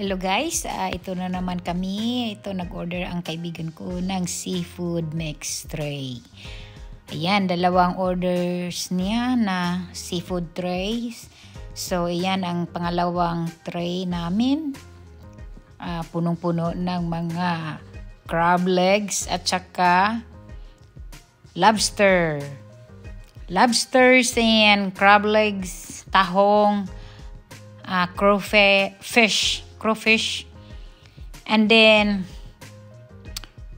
Hello guys, ito na naman kami. Ito nag-order ang kaibigan ko ng seafood mix tray. Ayan, dalawang orders niya na seafood trays. So ayan ang pangalawang tray namin. Punong-puno ng mga crab legs at saka lobster. Lobsters and crab legs, tahong, crawfish. And then,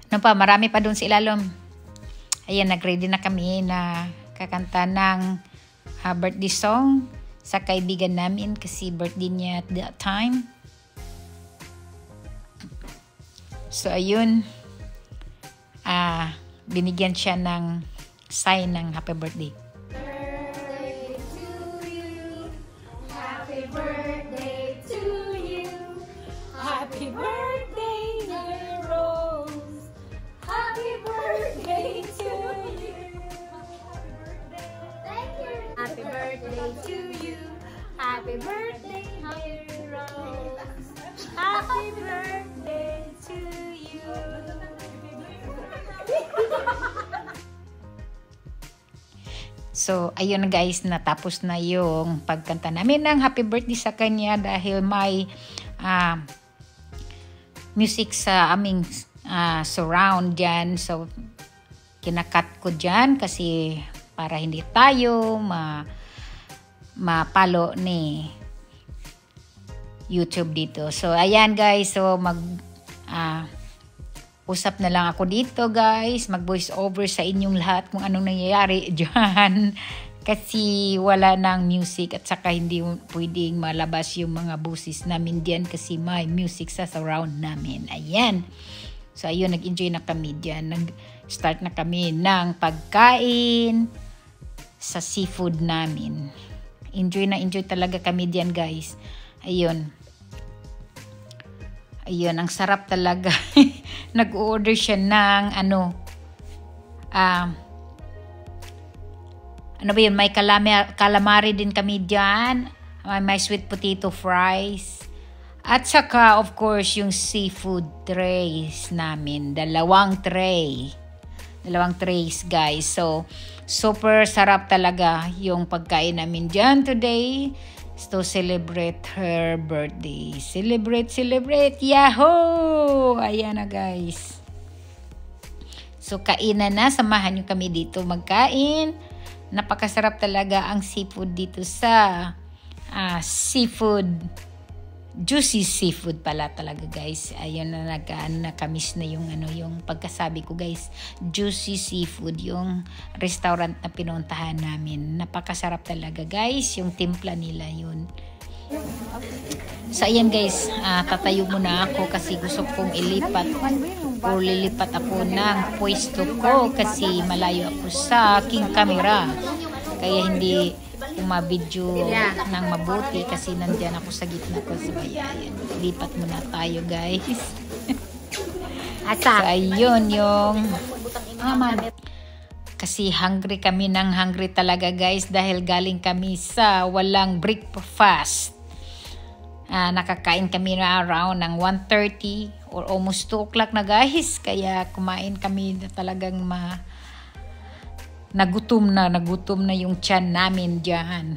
ano pa, marami pa dun sa ilalom. Ayan, nag-ready na kami na kakanta ng birthday song sa kaibigan namin kasi birthday niya at that time. So, ayun, binigyan siya ng sign ng happy birthday. Happy birthday, dear Rose. Happy birthday to you. Thank you. Happy birthday to you. Happy birthday, dear Rose. Happy birthday to you. So, ayun guys, natapos na yung pagkanta namin ng happy birthday sa kanya dahil may music sa aming surround dyan. So, kinakat ko dyan kasi para hindi tayo mapalo ni YouTube dito. So, ayan guys. So, usap na lang ako dito guys. Mag-voice over sa inyong lahat kung anong nangyayari dyan. Kasi wala nang music at saka hindi pwedeng malabas yung mga busis namin diyan kasi may music sa surround namin. Ayan. So, ayun, nag-enjoy na kami diyan. Nag-start na kami ng pagkain sa seafood namin. Enjoy na enjoy talaga kami diyan, guys. Ayun. Ayun, ang sarap talaga. Nag-order siya ng ano ba yun, may calamari din kami dyan, may sweet potato fries, at saka of course yung seafood trays namin, dalawang trays guys. So super sarap talaga yung pagkain namin dyan today to celebrate her birthday. Celebrate, yahoo! Ayan na guys. So kainan na, samahan nyo kami dito magkain. Napakasarap talaga ang seafood dito sa juicy seafood pala talaga guys. Ayun na nakamiss na yung yung pagkasabi ko guys. Juicy seafood yung restaurant na pinuntahan namin. Napakasarap talaga guys, yung timpla nila yun. So ayan guys, tatayo muna ako kasi gusto kong ilipat o lilipat ako ng pwesto ko kasi malayo ako sa aking camera. Kaya hindi umabidyo ng mabuti kasi nandyan ako sa gitna ko. So ayan, lipat muna tayo guys. So ayun yung kasi hungry kami ng hungry talaga guys dahil galing kami sa walang breakfast. Nakakain kami na around ng 1:30 or almost 2 o'clock na guys. Kaya kumain kami na talagang nagutom na yung tiyan namin dyan.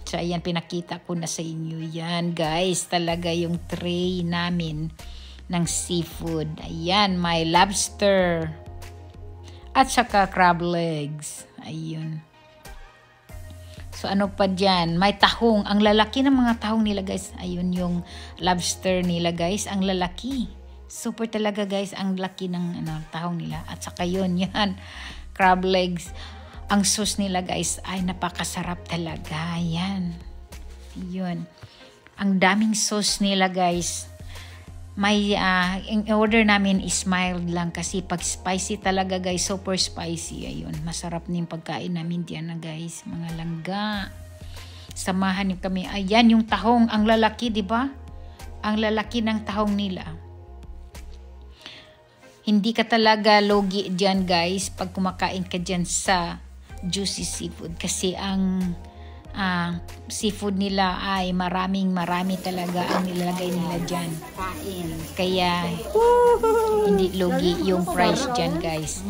So ayan, pinakita ko na sa inyo yan guys. Talaga yung tray namin ng seafood. Ayan, may lobster at saka crab legs. Ayun. So ano pa dyan? May tahong. Ang lalaki ng mga tahong nila guys. Ayun yung lobster nila guys. Ang lalaki. Super talaga guys. Ang laki ng tahong nila. At saka yun yan. Crab legs. Ang sauce nila guys ay napakasarap talaga. Yan. Yun. Ang daming sauce nila guys. May in order namin is mild lang kasi pag spicy talaga guys, super spicy. Ayun, masarap na yung pagkain namin diyan na guys, mga langga. Samahan niyo kami. Ayan yung tahong, ang lalaki, 'di ba? Ang lalaki ng tahong nila. Hindi ka talaga logi diyan guys pag kumakain ka diyan sa juicy seafood kasi ang seafood nila ay marami talaga ang nilalagay nila dyan. Kaya hindi lugi yung price dyan, guys.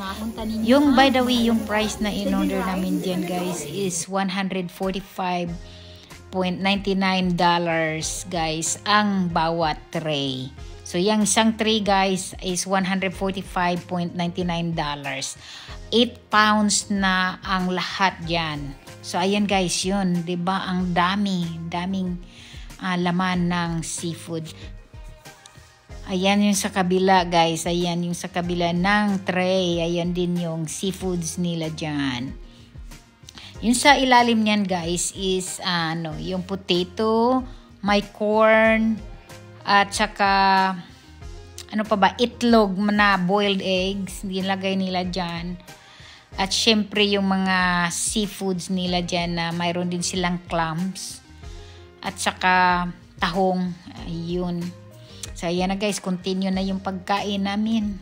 Yung, by the way, yung price na in-order namin dyan, guys, is $145.99 guys ang bawat tray. So yung isang tray, guys, is $145.99. 8 pounds na ang lahat dyan. So ayan guys, yun, 'di ba? Ang daming laman ng seafood. Ayan yung sa kabila, guys. Ayan yung sa kabila ng tray. Ayan din yung seafoods nila dyan. Yung sa ilalim niyan, guys, is yung potato, may corn, at saka itlog na boiled eggs. Nilagay nila dyan. At syempre yung mga seafoods nila dyan na mayroon din silang clams. At saka tahong. Ayun. So ayan na guys, continue na yung pagkain namin.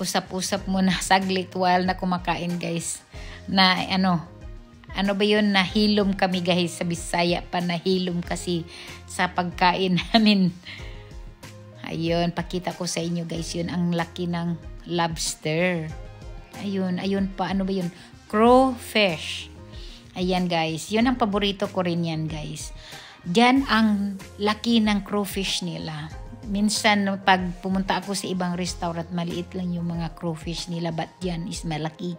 Usap-usap muna saglit while na kumakain guys. Na ano ba yun, nahilom kami guys sa Bisaya pa, nahilom kasi sa pagkain namin. Ayun, pakita ko sa inyo guys, yun ang laki ng lobster. Ayun pa, ano ba yun? Crawfish. Ayan guys, yun ang paborito ko rin yan guys. Diyan ang laki ng crawfish nila. Minsan pag pumunta ako sa ibang restaurant, maliit lang yung mga crawfish nila, but yan is malaki.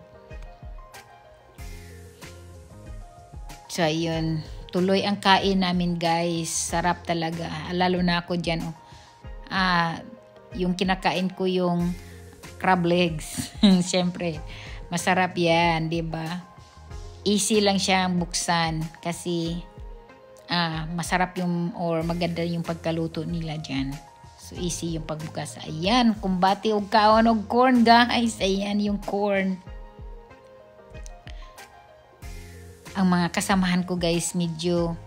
So ayun, tuloy ang kain namin guys. Sarap talaga. Lalo na ako dyan. Yung kinakain ko yung crab legs. Siyempre, masarap yan, diba? Easy lang siyang buksan kasi masarap yung or maganda yung pagkaluto nila dyan. So easy yung pagbukas. Ayan, kumbati og kaon og corn guys. Ayan yung corn. Ang mga kasamahan ko guys, medyo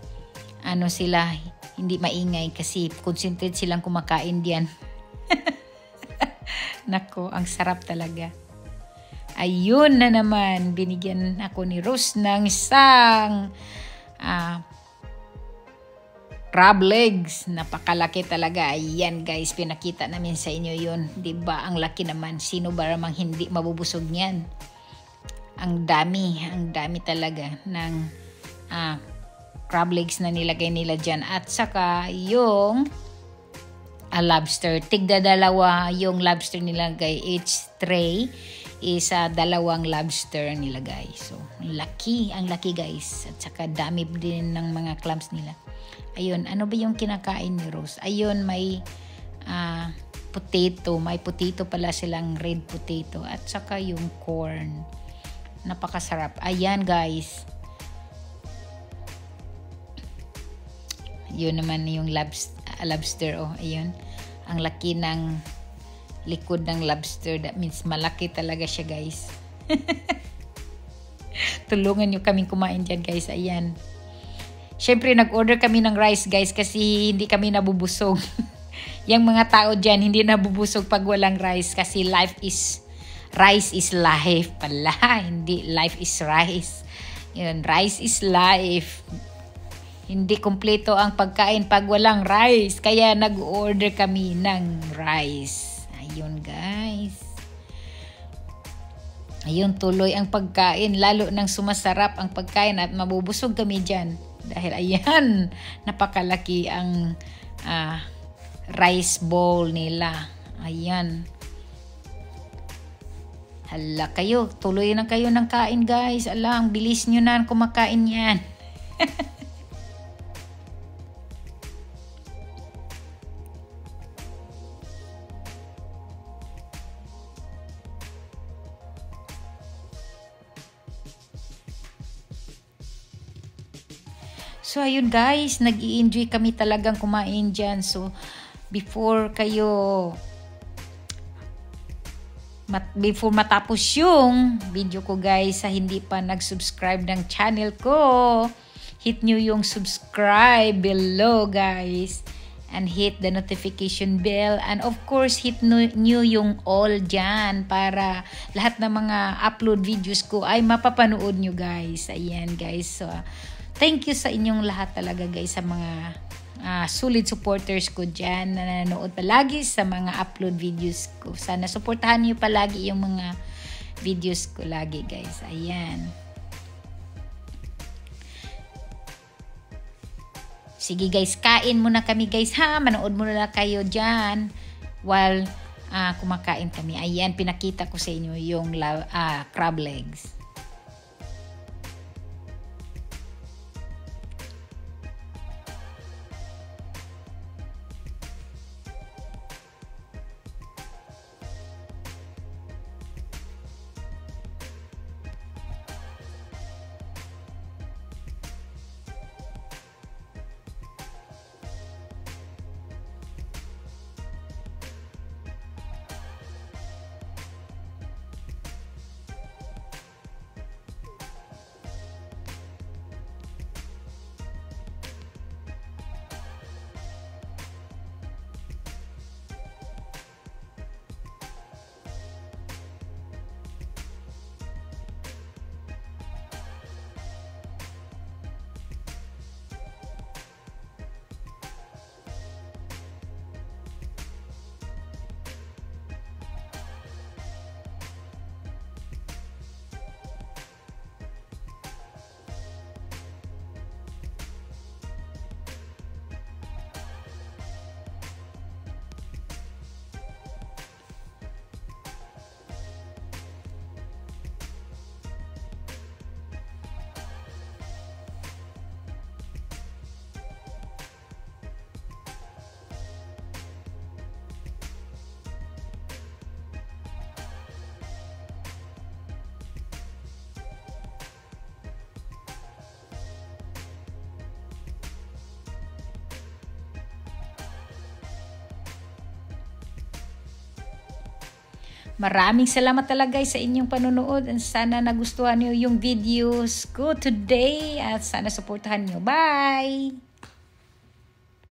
sila, hindi maingay kasi concentrate silang kumakain diyan. Nako, ang sarap talaga. Ayun na naman, binigyan ako ni Rose ng isang crab legs. Napakalaki talaga. Ayan guys, pinakita namin sa inyo yun. Diba, ang laki naman. Sino ba namang hindi mabubusog niyan? Ang dami talaga ng crab legs na nilagay nila dyan. At saka yung lobster. Tigda dalawa yung lobster nilagay. Each tray is dalawang lobster nilagay. So, ang laki guys. At saka dami din ng mga clams nila. Ayun, ano ba yung kinakain ni Rose? Ayun, may potato. May potato pala silang, red potato. At saka yung corn. Napakasarap. Ayan guys. Yun naman yung lobster. Oh, ayun. Ang laki ng likod ng lobster. That means malaki talaga siya guys. Tulungan nyo kaming kumain dyan guys. Ayan. Syempre nag-order kami ng rice guys kasi hindi kami nabubusog. Yung mga tao dyan hindi nabubusog pag walang rice kasi rice is life pala. Hindi life is rice. Yun, rice is life. Hindi kumpleto ang pagkain pag walang rice. Kaya nag-order kami ng rice. Ayun guys. Ayun, tuloy ang pagkain. Lalo nang sumasarap ang pagkain at mabubusog kami dyan. Dahil ayan, napakalaki ang rice bowl nila. Ayan. Hala kayo, tuloy na kayo ng kain guys. Ala, ang bilis nyo na kumakain yan. So ayun guys, nag-i-enjoy kami talagang kumain dyan. So before matapos yung video ko guys, sa hindi pa nag-subscribe ng channel ko, hit nyo yung subscribe below guys. and hit the notification bell, and of course hit nyo yung all dyan para lahat ng mga upload videos ko ay mapapanood nyo guys. Ayan guys, so thank you sa inyong lahat talaga guys, sa mga solid supporters ko dyan na nanonood palagi sa mga upload videos ko. Sana supportahan nyo palagi yung mga videos ko lagi guys. Ayan. Sige guys, kain muna kami guys ha. Manood muna lang kayo dyan while kumakain kami. Ayan, pinakita ko sa inyo yung crab legs. Maraming salamat talaga sa inyong panonood. Sana nagustuhan niyo yung videos ko today at sana supportahan niyo. Bye!